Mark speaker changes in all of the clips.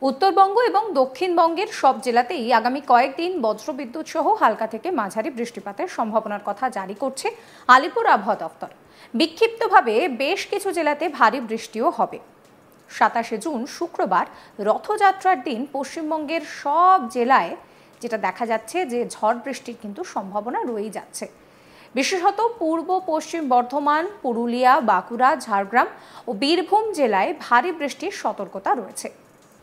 Speaker 1: উত্তরবঙ্গ এবং দক্ষিণবঙ্গের সব জেলাতেই আগামী কয়েকদিন বজ্রবিদ্যুৎ সহ হালকা থেকে মাঝারি বৃষ্টিপাতের সম্ভাবনার কথা জারি করছে আলিপুর আবহাওয়া দফতর। বিক্ষিপ্তভাবে বেশ কিছু জেলাতে ভারী বৃষ্টিও হবে। 27 জুন শুক্রবার রথযাত্রার দিন পশ্চিমবঙ্গের সব জেলায় যেটা দেখা যাচ্ছে যে ঝড় বৃষ্টির কিন্তু সম্ভাবনা রয়েই যাচ্ছে। বিশেষত পূর্ব পশ্চিম বর্ধমান, পুরুলিয়া, বাঁকুড়া, ঝাড়গ্রাম ও বীরভূম জেলায় ভারী বৃষ্টির সতর্কতা রয়েছে।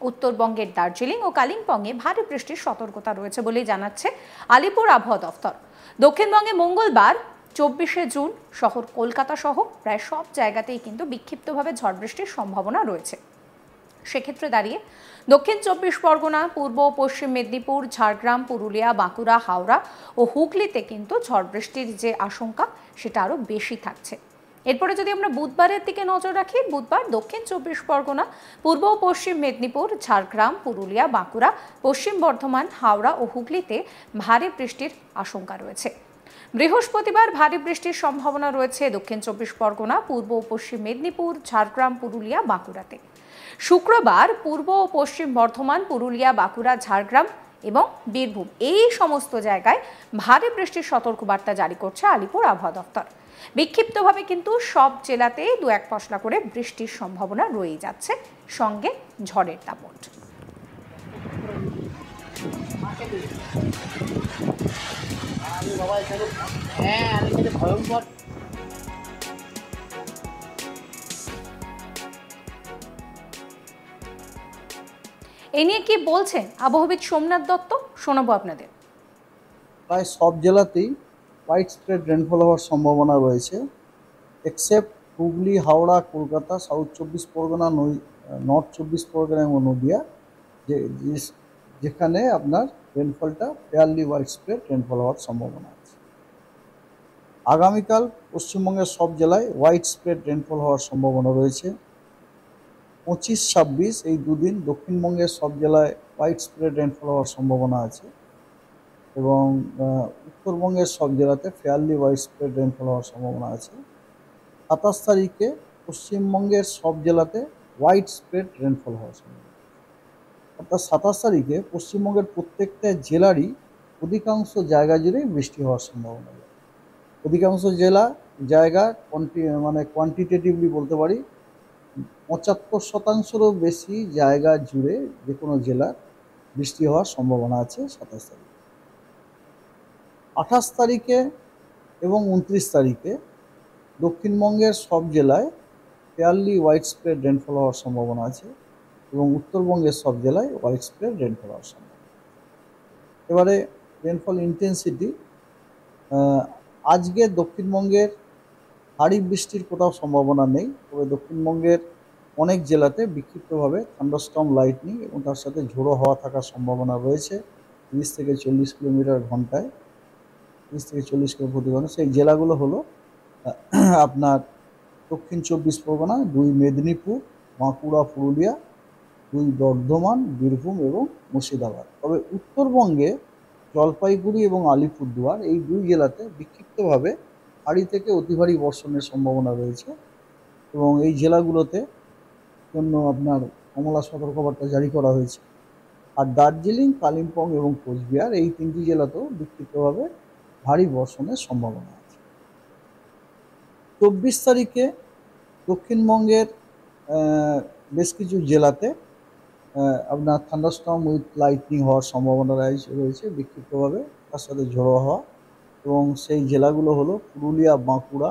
Speaker 1: উত্তরবঙ্গের দার্জিলিং ও কালিম্পংয়ে ভারী বৃষ্টির সতর্কতা রয়েছে বলেই জানাচ্ছে আলিপুর আবহাওয়া দফতর। দক্ষিণবঙ্গে মঙ্গলবার 24 জুন শহর কলকাতা সহ প্রায় সব জায়গাতেই কিন্তু বিক্ষিপ্তভাবে ঝড় বৃষ্টির সম্ভাবনা রয়েছে। সেক্ষেত্রে দাঁড়িয়ে দক্ষিণ 24 পরগনা, পূর্ব ও পশ্চিম মেদিনীপুর, ঝাড়গ্রাম, পুরুলিয়া, বাঁকুড়া, হাওড়া ও হুগলিতে কিন্তু ঝড় বৃষ্টির যে আশঙ্কা সেটা আরও বেশি থাকছে। এরপরে যদি আমরা বুধবারের দিকে নজর রাখি, বুধবার দক্ষিণ 24 পরগনা, পূর্ব ও পশ্চিম মেদিনীপুর, ঝাড়গ্রাম, পুরুলিয়া, বাঁকুড়া, পশ্চিম বর্ধমান, হাওড়া ও হুগলিতে ভারী বৃষ্টির আশঙ্কা রয়েছে। বৃহস্পতিবার ভারী বৃষ্টির সম্ভাবনা রয়েছে দক্ষিণ 24 পরগনা, পূর্ব ও পশ্চিম মেদিনীপুর, ঝাড়গ্রাম, পুরুলিয়া, বাঁকুড়াতে। শুক্রবার পূর্ব ও পশ্চিম বর্ধমান, পুরুলিয়া, বাঁকুড়া, ঝাড়গ্রাম এবং বীরভূম এই সমস্ত জায়গায় ভারী বৃষ্টির সতর্কবার্তা জারি করছে আলিপুর আবহাওয়া দফতর। বিক্ষিপ্তভাবে কিন্তু সব জেলাতে 2-1 পশলা করে বৃষ্টির সম্ভাবনা রয়েই যাচ্ছে, সঙ্গে ঝড়ের দাপট। এ নিয়ে কি বলছেন আবহাওয়াবিদ সোমনাথ দত্ত, শোনাবো আপনাদের।
Speaker 2: প্রায় সব জেলাতেই হোয়াইট স্প্রেড রেনফল হওয়ার সম্ভাবনা রয়েছে, except Hooghly, Howrah, Kolkata, south 24 Pargana, north 24 Pargana এবং নদিয়া, যেখানে আপনার রেনফলটা ফেয়ারলি হোয়াইট স্প্রেড রেনফল হওয়ার সম্ভাবনা আছে। আগামীকাল পশ্চিমবঙ্গের সব জেলায় হোয়াইট স্প্রেড রেনফল হওয়ার সম্ভাবনা রয়েছে। 25-26 এই দুদিন দক্ষিণবঙ্গের সব জেলায় হোয়াইট স্প্রেড রেনফল হওয়ার সম্ভাবনা আছে এবং উত্তরবঙ্গের সব জেলাতে ফেয়ারলি হোয়াইট স্প্রেড রেনফল হওয়ার সম্ভাবনা আছে। 27 তারিখে পশ্চিমবঙ্গের সব জেলাতে হোয়াইট স্প্রেড রেনফল হওয়ার সম্ভাবনা। অর্থাৎ 27 তারিখে পশ্চিমবঙ্গের প্রত্যেকটা জেলারই অধিকাংশ জায়গা জুড়েই বৃষ্টি হওয়ার সম্ভাবনা। অধিকাংশ জায়গা কোয়ান্টিটেটিভলি বলতে পারি 75%-রও বেশি জায়গা জুড়ে যে কোনো জেলার বৃষ্টি হওয়ার সম্ভাবনা আছে 27 তারিখে। 28 তারিখে এবং 29 তারিখে দক্ষিণবঙ্গের সব জেলায় ফেয়ারলি হোয়াইট স্প্রেড রেনফল হওয়ার সম্ভাবনা আছে এবং উত্তরবঙ্গের সব জেলায় হোয়াইট স্প্রেড রেনফল হওয়ার সম্ভাবনা। এবারে রেনফল ইন্টেন্সিটি, আজকে দক্ষিণবঙ্গের ভারী বৃষ্টির কোথাও সম্ভাবনা নেই, তবে দক্ষিণবঙ্গের অনেক জেলাতে বিক্ষিপ্তভাবে থান্ডারস্টর্ম, লাইটনিং এবং তার সাথে ঝোড়ো হাওয়া থাকার সম্ভাবনা রয়েছে 30 থেকে 40 কিলোমিটার ঘন্টায়, 30 থেকে 40 কিলোমিটার প্রতি ঘন্টা। সেই জেলাগুলো হলো আপনার দক্ষিণ 24 পরগনা, 2 মেদিনীপুর, বাঁকুড়া, পুরুলিয়া, 2 বর্ধমান, বীরভূম এবং মুর্শিদাবাদ। তবে উত্তরবঙ্গে জলপাইগুড়ি এবং আলিপুরদুয়ার এই 2 জেলাতে বিক্ষিপ্তভাবে ভারী থেকে অতি ভারী বর্ষণের সম্ভাবনা রয়েছে এবং এই জেলাগুলোতে জন্য আপনার কমলা সতর্কবার্তা জারি করা হয়েছে। আর দার্জিলিং, কালিম্পং এবং কোচবিহার এই 3টি জেলাতেও বিক্ষিপ্তভাবে ভারী বর্ষণের সম্ভাবনা আছে। 24 তারিখে দক্ষিণবঙ্গের বেশ কিছু জেলাতে আপনার থান্ডারস্টর্ম উইথ লাইটনিং হওয়ার সম্ভাবনা রয়েছে বিক্ষিপ্তভাবে, তার সাথে ঝোড়ো হওয়া, এবং সেই জেলাগুলো হলো পুরুলিয়া, বাঁকুড়া,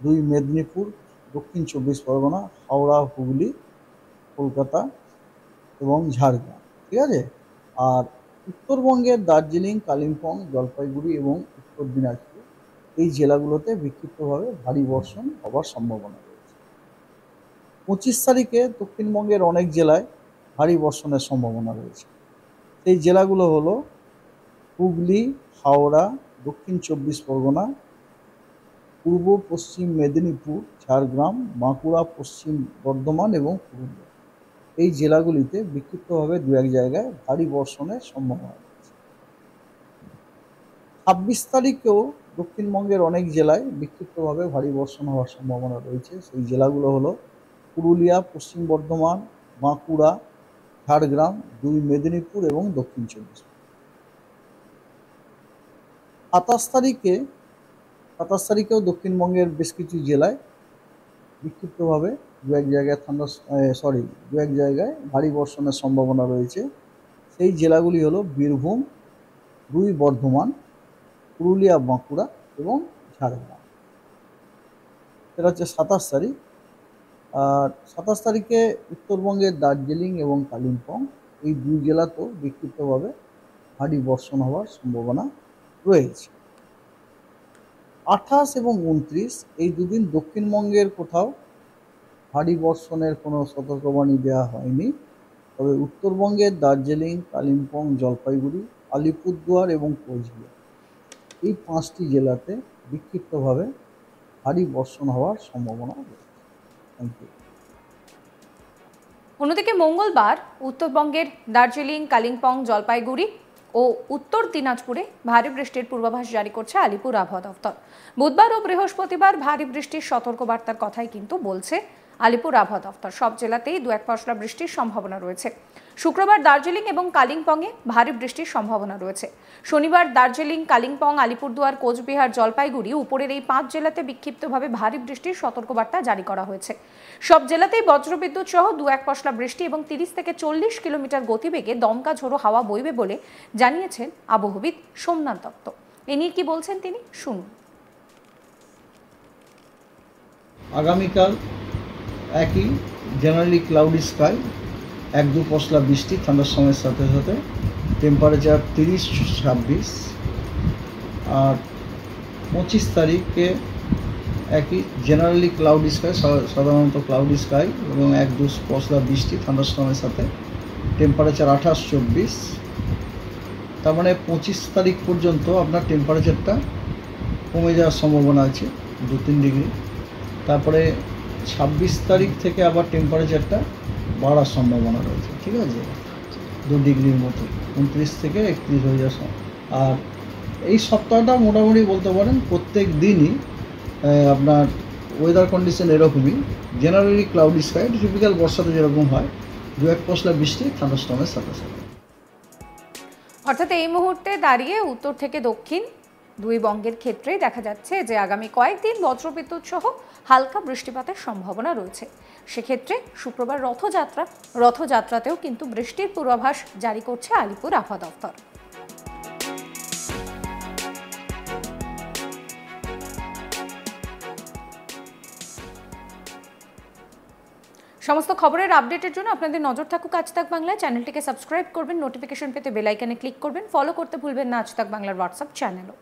Speaker 2: 2 মেদিনীপুর, দক্ষিণ 24 পরগনা, হাওড়া, হুগলি, কলকাতা এবং ঝাড়গ্রাম। ঠিক আছে। আর উত্তরবঙ্গের দার্জিলিং, কালিম্পং, জলপাইগুড়ি এবং উত্তর দিনাজপুর এই জেলাগুলোতে বিক্ষিপ্তভাবে ভারী বর্ষণ হওয়ার সম্ভাবনা রয়েছে। 25 তারিখে দক্ষিণবঙ্গের অনেক জেলায় ভারী বর্ষণের সম্ভাবনা রয়েছে। সেই জেলাগুলো হলো হুগলি, হাওড়া, দক্ষিণ 24 পরগনা, পূর্ব পশ্চিম মেদিনীপুর, ঝাড়গ্রাম, বাঁকুড়া, পশ্চিম বর্ধমান এবং পুরুলিয়া। এই জেলাগুলিতে বিক্ষিপ্তভাবে 2-1 জায়গায় ভারী বর্ষণের সম্ভাবনা রয়েছে। 26 তারিখেও দক্ষিণবঙ্গের অনেক জেলায় বিক্ষিপ্তভাবে ভারী বর্ষণ হওয়ার সম্ভাবনা রয়েছে। সেই জেলাগুলো হলো পুরুলিয়া, পশ্চিম বর্ধমান, বাঁকুড়া, ঝাড়গ্রাম, 2 মেদিনীপুর এবং দক্ষিণ 24 পরগনা। 27 তারিখেও দক্ষিণবঙ্গের বেশ কিছু জেলায় বিক্ষিপ্তভাবে দু এক জায়গায় ভারী বর্ষণের সম্ভাবনা রয়েছে। সেই জেলাগুলি হলো বীরভূম, 2 বর্ধমান, পুরুলিয়া, বাঁকুড়া এবং ঝাড়গ্রাম। এটা হচ্ছে 27 তারিখ। আর 27 তারিখে উত্তরবঙ্গের দার্জিলিং এবং কালিম্পং, এই 2 জেলাতেও বিক্ষিপ্তভাবে ভারী বর্ষণ হওয়ার সম্ভাবনা রয়েছে। 28 এবং 29 এই দুদিন দক্ষিণবঙ্গের কোথাও ভারী বর্ষণের কোনো সতর্কবাণী দেওয়া হয়নি। তবে উত্তরবঙ্গের দার্জিলিং, কালিম্পং, জলপাইগুড়ি, আলিপুরদুয়ার এবং কোচবিহার, এই 5টি জেলাতে বিক্ষিপ্তভাবে ভারী বর্ষণ হওয়ার সম্ভাবনা রয়েছে। Thank you.
Speaker 1: অন্যদিকে মঙ্গলবার উত্তরবঙ্গের দার্জিলিং, কালিম্পং, জলপাইগুড়ি ও উত্তর দিনাজপুরে ভারী বৃষ্টির পূর্বাভাস জারি করছে আলিপুর আবহাওয়া দফতর। বুধবার ও বৃহস্পতিবার ভারী বৃষ্টির সতর্কবার্তার কথাই কিন্তু বলছে আলিপুর আবহাওয়া দফতর। সব জেলাতেই 2-1 পশলা বৃষ্টির সম্ভাবনা রয়েছে। শুক্রবার দার্জিলিং এবং কালিম্পংয়ে ভারী বৃষ্টির সম্ভাবনা রয়েছে। শনিবার দার্জিলিং, কালিম্পং, আলিপুরদুয়ার, কোচবিহার, জলপাইগুড়ি উপরের এই 5 জেলাতে বিক্ষিপ্তভাবে ভারী বৃষ্টির সতর্কবার্তা জারি করা হয়েছে। সব জেলাতেই বজ্রবিদ্যুৎ সহ 2-1 পশলা বৃষ্টি এবং 30 থেকে 40 কিলোমিটার গতিবেগে দমকা ঝোড়ো হাওয়া বইবে বলে জানিয়েছেন আবহবিদ সোমনাথ দত্ত। এ নিয়ে কি বলছেন তিনি, শুনুন।
Speaker 2: আগামীকাল একই জেনারেলি ক্লাউডি স্কাই, 1-2 পশলা বৃষ্টি ঠান্ডার সময়ের সাথে সাথে, টেম্পারেচার 30-26। আর 25 তারিখে একই জেনারেলি ক্লাউডি স্কাই, সাধারণত ক্লাউডি স্কাই এবং 1-2 পশলা বৃষ্টি ঠান্ডার সময়ের সাথে, টেম্পারেচার 28-24। তার মানে 25 তারিখ পর্যন্ত আপনার টেম্পারেচারটা কমে যাওয়ার সম্ভাবনা আছে 2-3 ডিগ্রি। তারপরে 26 তারিখ থেকে আবার টেম্পারেচারটা বাড়ার সম্ভাবনা রয়েছে, ঠিক আছে, 2 ডিগ্রির মতো, 29 থেকে 31 হয়ে যাওয়ার। আর এই সপ্তাহটা মোটামুটি বলতে পারেন প্রত্যেক দিনই আপনার ওয়েদার কন্ডিশন এরকমই, জেনারেলি ক্লাউডি স্কাই, টিপিক্যাল বর্ষাতে যেরকম হয়, 2-1 পশলা বৃষ্টি থান্ডারস্টর্মের সাথে সাথে।
Speaker 1: অর্থাৎ এই মুহূর্তে দাঁড়িয়ে উত্তর থেকে দক্ষিণ 2 বঙ্গের ক্ষেত্রেই দেখা যাচ্ছে যে আগামী কয়েকদিন বজ্রবিদ্যুৎ সহ হালকা বৃষ্টিপাতের সম্ভাবনা রয়েছে। সেক্ষেত্রে শুক্রবার রথযাত্রাতেও কিন্তু বৃষ্টির পূর্বাভাস জারি করছে আলিপুর আবহাওয়া দফতর। সমস্ত খবরের আপডেটের জন্য আপনাদের নজর থাকুক আজ তাক বাংলায়। চ্যানেলটিকে সাবস্ক্রাইব করবেন, নোটিফিকেশন পেতে বেল আইকনে ক্লিক করবেন, ফলো করতে ভুলবেন না আজ তাক বাংলার হোয়াটসঅ্যাপ চ্যানেলও।